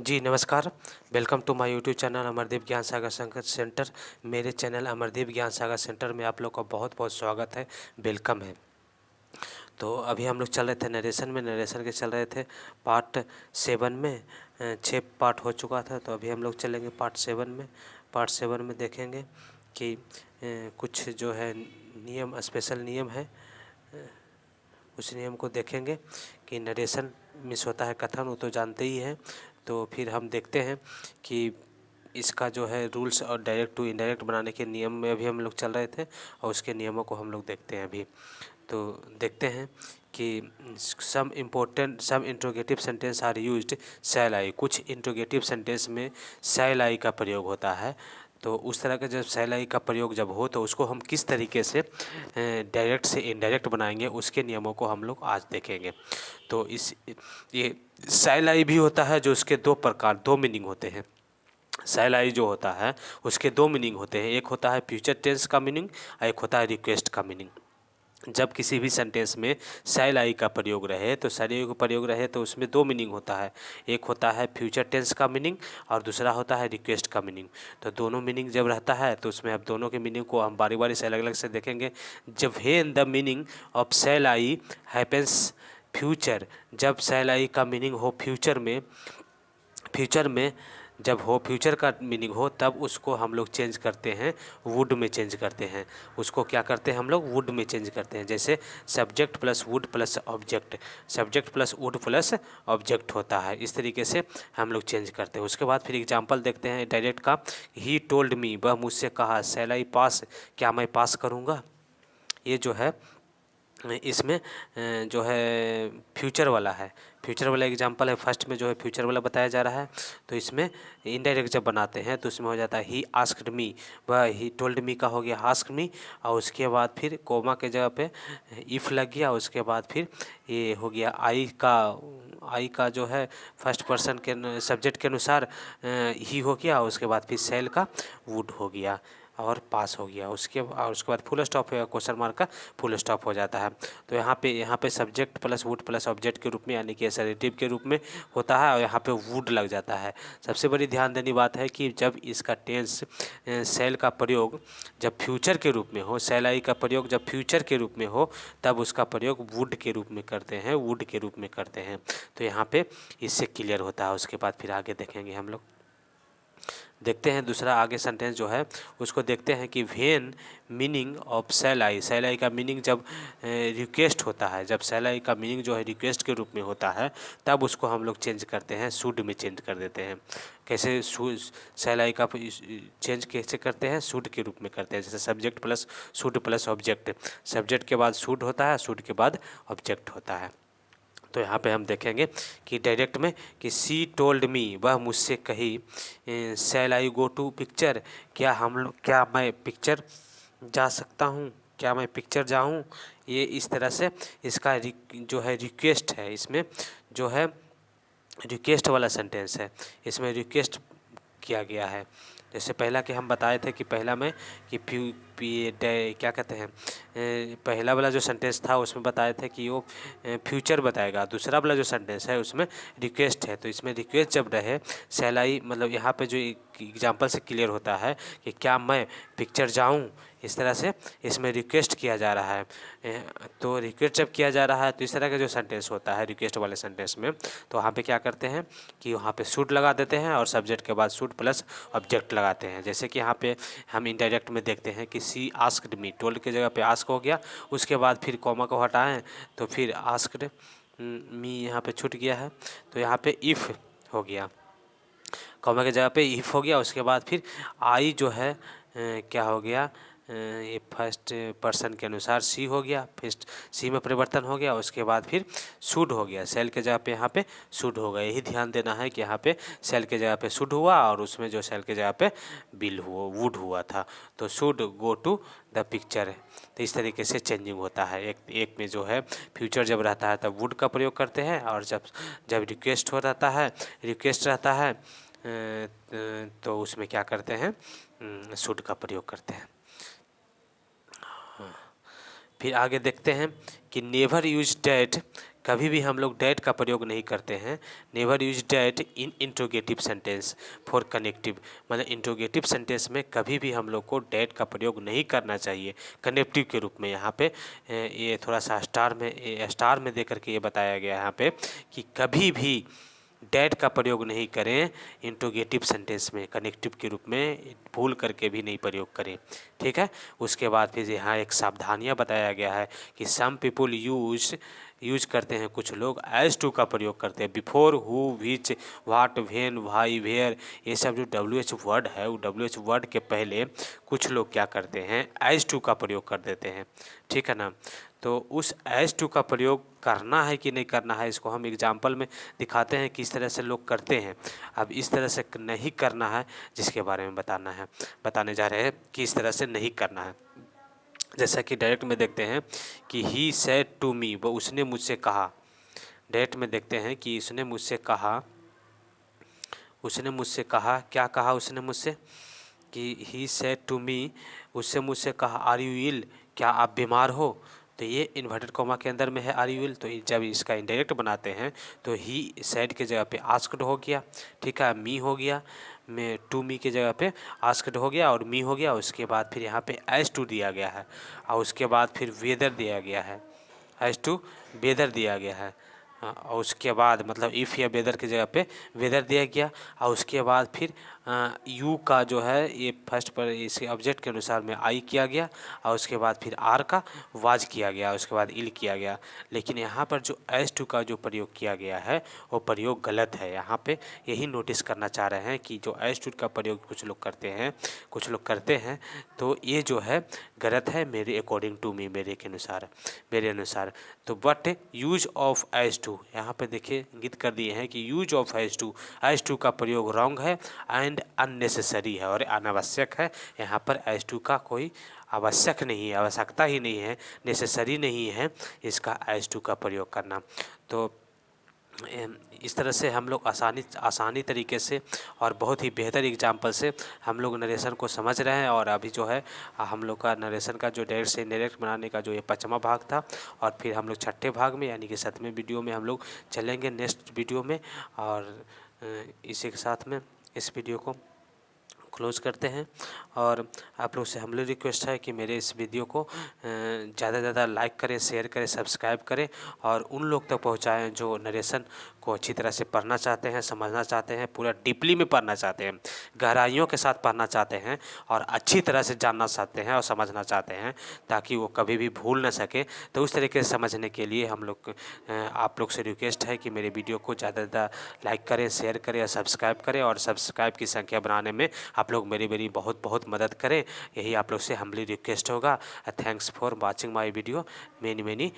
जी नमस्कार। Welcome to my YouTube channel Amardeep Gyan Sagar centre. मेरे channel Amardeep Gyan Sagar centre में आप लोग का बहुत बहुत स्वागत है, वेलकम है। तो अभी हम लोग चल रहे थे नरेशन के चल रहे थे पार्ट 7 में। 6 पार्ट हो चुका था, तो अभी हम लोग चलेंगे पार्ट 7 में। पार्ट 7 में देखेंगे कि कुछ जो है नियम, स्पेशल नियम है, उस नियम को देखेंगे कि नरेशन मिस होता है कथन, वो तो जानते ही हैं। तो फिर हम देखते हैं कि इसका जो है रूल्स और डायरेक्ट टू इनडायरेक्ट बनाने के नियम में अभी हम लोग चल रहे थे, और उसके नियमों को हम लोग देखते हैं अभी। तो देखते हैं कि सम इंट्रोगेटिव सेंटेंस आर यूज्ड शैल आई। कुछ इंट्रोगेटिव सेंटेंस में शैल आई का प्रयोग होता है। तो उस तरह का जब शैल आई का प्रयोग जब हो, तो उसको हम किस तरीके से डायरेक्ट से इनडायरेक्ट बनाएंगे, उसके नियमों को हम लोग आज देखेंगे। तो ये शैल आई भी होता है, जो उसके दो मीनिंग होते हैं। शैल आई जो होता है उसके दो मीनिंग होते हैं, एक होता है फ्यूचर टेंस का मीनिंग और एक होता है रिक्वेस्ट का मीनिंग। जब किसी भी सेंटेंस में शैल आई का प्रयोग रहे, तो शैल आई का प्रयोग रहे तो उसमें दो मीनिंग होता है, एक होता है फ्यूचर टेंस का मीनिंग और दूसरा होता है रिक्वेस्ट का मीनिंग। तो दोनों मीनिंग जब रहता है, तो उसमें अब दोनों के मीनिंग को हम बारी बारी से अलग अलग से देखेंगे। जब when the meaning of shall I happens future, जब शैल आई का मीनिंग हो फ्यूचर में जब हो, फ्यूचर का मीनिंग हो, तब उसको हम लोग चेंज करते हैं, वुड में चेंज करते हैं। उसको क्या करते हैं हम लोग, वुड में चेंज करते हैं। जैसे subject plus would plus object, subject plus would plus object होता है, इस तरीके से हम लोग चेंज करते हैं। उसके बाद फिर एग्जांपल देखते हैं डायरेक्ट का। ही टोल्ड मी, वह मुझसे कहा, शैल आई पास, क्या मैं पास करूँगा। ये जो है इसमें जो है फ्यूचर वाला है, फ्यूचर वाला एग्जांपल है। फर्स्ट में जो है फ्यूचर वाला बताया जा रहा है, तो इसमें इनडायरेक्ट जब बनाते हैं तो उसमें हो जाता है ही आस्क्ड मी, वह ही टोल्ड मी का हो गया आस्क्ड मी, और उसके बाद फिर कोमा के जगह पे इफ़ लग गया। उसके बाद फिर ये हो गया आई का जो है फर्स्ट पर्सन के सब्जेक्ट के अनुसार ही हो गया। उसके बाद फिर सेल का वुड हो गया और पास हो गया। उसके बाद फुल स्टॉप है, क्वेश्चन मार्क का फुल स्टॉप हो जाता है। तो यहाँ पे subject plus would plus object के रूप में, यानी कि एसरेटिव के रूप में होता है, और यहाँ पे वुड लग जाता है। सबसे बड़ी ध्यान देने बात है कि जब इसका टेंस सेल का प्रयोग जब फ्यूचर के रूप में हो, सेल आई का प्रयोग जब फ्यूचर के रूप में हो, तब उसका प्रयोग वुड के रूप में करते हैं, वुड के रूप में करते हैं। तो यहाँ पे इससे क्लियर होता है। उसके बाद फिर आगे देखेंगे हम लोग। देखते हैं दूसरा आगे सेंटेंस जो है उसको देखते हैं कि वेन मीनिंग ऑफ शैल आई का मीनिंग जब रिक्वेस्ट होता है, जब शैल आई का मीनिंग जो है रिक्वेस्ट के रूप में होता है, तब उसको हम लोग चेंज करते हैं, शुड में चेंज कर देते हैं। कैसे शैल आई का चेंज कैसे करते हैं, शुड के रूप में करते हैं। जैसे subject plus should plus object, subject के बाद शुड होता है, शुड के बाद ऑब्जेक्ट होता है। तो यहाँ पे हम देखेंगे कि डायरेक्ट में कि सी टोल्ड मी, वह मुझसे कही, शैल आई गो टू पिक्चर, क्या मैं पिक्चर जा सकता हूँ, क्या मैं पिक्चर जाऊँ। ये इस तरह से इसका जो है रिक्वेस्ट है, इसमें जो है रिक्वेस्ट वाला सेंटेंस है, इसमें रिक्वेस्ट किया गया है। जैसे पहला कि हम बताए थे कि पहला में कि क्या कहते हैं, पहला वाला जो सेंटेंस था उसमें बताए थे कि वो फ्यूचर बताएगा। दूसरा वाला जो सेंटेंस है उसमें रिक्वेस्ट है। तो इसमें रिक्वेस्ट जब रहे, शैल आई मतलब यहाँ पे जो एग्जांपल से क्लियर होता है कि क्या मैं पिक्चर जाऊँ, इस तरह से इसमें रिक्वेस्ट किया जा रहा है। तो रिक्वेस्ट जब किया जा रहा है, तो इस तरह का जो सेंटेंस होता है रिक्वेस्ट वाले सेंटेंस में, तो वहाँ पे क्या करते हैं कि वहाँ पे शुड लगा देते हैं और सब्जेक्ट के बाद शुड प्लस ऑब्जेक्ट लगाते हैं। जैसे कि यहाँ पे हम इनडायरेक्ट में देखते हैं कि सी आस्क्ड मी, टोल्ड की जगह पे आस्क हो गया, उसके बाद फिर कॉमा को हटाएं तो फिर आस्क्ड मी यहाँ पे छूट गया है, तो यहाँ पे इफ़ हो गया, कॉमा की जगह पे इफ़ हो गया। उसके बाद फिर आई जो है क्या हो गया, ये फर्स्ट पर्सन के अनुसार सी हो गया, फिर सी में परिवर्तन हो गया। उसके बाद फिर शुड हो गया, सेल के जगह पे यहाँ पे शुड हो गया। यही ध्यान देना है कि यहाँ पे सेल के जगह पे शुड हुआ और उसमें जो सेल के जगह पे वुड हुआ था, तो should go to the picture. तो इस तरीके से चेंजिंग होता है। एक में जो है फ्यूचर जब रहता है तब वुड का प्रयोग करते हैं, और जब रिक्वेस्ट हो रहता है, रिक्वेस्ट रहता है तो उसमें क्या करते हैं, शुड का प्रयोग करते हैं। फिर आगे देखते हैं कि नेवर यूज डैट कभी भी हम लोग डैट का प्रयोग नहीं करते हैं। Never use that in interrogative sentence for connective, मतलब इंट्रोगेटिव सेंटेंस में कभी भी हम लोग को डैट का प्रयोग नहीं करना चाहिए कनेक्टिव के रूप में। यहाँ पे ये थोड़ा सा स्टार में दे करके ये बताया गया है यहाँ पे कि कभी भी डैट का प्रयोग नहीं करें इंट्रोगेटिव सेंटेंस में, कनेक्टिव के रूप में भूल करके भी नहीं प्रयोग करें। ठीक है। उसके बाद फिर यहाँ एक सावधानियाँ बताया गया है कि सम पीपुल यूज करते हैं, कुछ लोग एज टू का प्रयोग करते हैं, before, who, which, what, when, why, where, ये सब जो WH वर्ड है वो WH वर्ड के पहले कुछ लोग क्या करते हैं एज टू का प्रयोग कर देते हैं। ठीक है ना। तो उस एज टू का प्रयोग करना है कि नहीं करना है इसको हम एग्जाम्पल में दिखाते हैं किस तरह से लोग करते हैं। अब इस तरह से नहीं करना है जिसके बारे में बताने जा रहे हैं कि इस तरह से नहीं करना है। जैसा कि डायरेक्ट में देखते हैं कि ही सेड टू मी, वो उसने मुझसे कहा। डायरेक्ट में देखते हैं कि उसने मुझसे कहा, क्या कहा उसने मुझसे, कि ही सेड टू मी, उससे मुझसे कहा आर यू इल, क्या आप बीमार हो। तो ये इन्वर्टेड कॉमा के अंदर में है आर यू इल, तो जब इसका इनडायरेक्ट बनाते हैं तो ही सेड के जगह पे आस्क्ड हो गया। ठीक है। मी हो गया, में टू मी के जगह पे आस्क्ड हो गया और मी हो गया। उसके बाद फिर यहाँ पे एज टू दिया गया है और उसके बाद फिर वेदर दिया गया है, एज टू वेदर दिया गया है। और उसके बाद मतलब इफ़ या वेदर की जगह पे वेदर दिया गया और उसके बाद फिर यू का जो है ये फर्स्ट पर इसी ऑब्जेक्ट के अनुसार में आई किया गया और उसके बाद फिर आर का वाज किया गया, उसके बाद इल किया गया। लेकिन यहाँ पर जो एज टू का जो प्रयोग किया गया है वो प्रयोग गलत है। यहाँ पे यही नोटिस करना चाह रहे हैं कि जो एज टू का प्रयोग कुछ लोग करते हैं तो ये जो है गलत है मेरे अकॉर्डिंग टू मी, मेरे अनुसार। तो but use of as to यहाँ पे देखिए इंगित कर दिए हैं कि यूज ऑफ एज टू का प्रयोग रॉन्ग है एंड अननेसेसरी है और अनावश्यक है। यहाँ पर एज टू का कोई आवश्यकता ही नहीं है, नेसेसरी नहीं है इसका एज टू का प्रयोग करना। तो इस तरह से हम लोग आसानी तरीके से और बहुत ही बेहतर एग्जाम्पल से हम लोग नरेशन को समझ रहे हैं। और अभी जो है हम लोग का नरेशन का जो डायरेक्ट से इनडायरेक्ट बनाने का जो ये 5वां भाग था और फिर हम लोग 6ठे भाग में यानी कि 7वें वीडियो में हम लोग चलेंगे नेक्स्ट वीडियो में। और इसी के साथ में इस वीडियो को क्लोज करते हैं। और आप लोग से हम्बली रिक्वेस्ट है कि मेरे इस वीडियो को ज़्यादा से ज़्यादा लाइक करें, शेयर करें, सब्सक्राइब करें और उन लोग तक पहुंचाएं जो नरेशन को अच्छी तरह से पढ़ना चाहते हैं, समझना चाहते हैं, पूरा डीपली में पढ़ना चाहते हैं, गहराइयों के साथ पढ़ना चाहते हैं और अच्छी तरह से जानना चाहते हैं और समझना चाहते हैं ताकि वो कभी भी भूल ना सके। तो उस तरीके से समझने के लिए आप लोग से रिक्वेस्ट है कि मेरे वीडियो को ज़्यादा से ज़्यादा लाइक करें, शेयर करें और सब्सक्राइब करें। और सब्सक्राइब की संख्या बढ़ाने में आप लोग मेरी बहुत मदद करें, यही आप लोग से हम्बली रिक्वेस्ट होगा। Thanks for watching my video. Many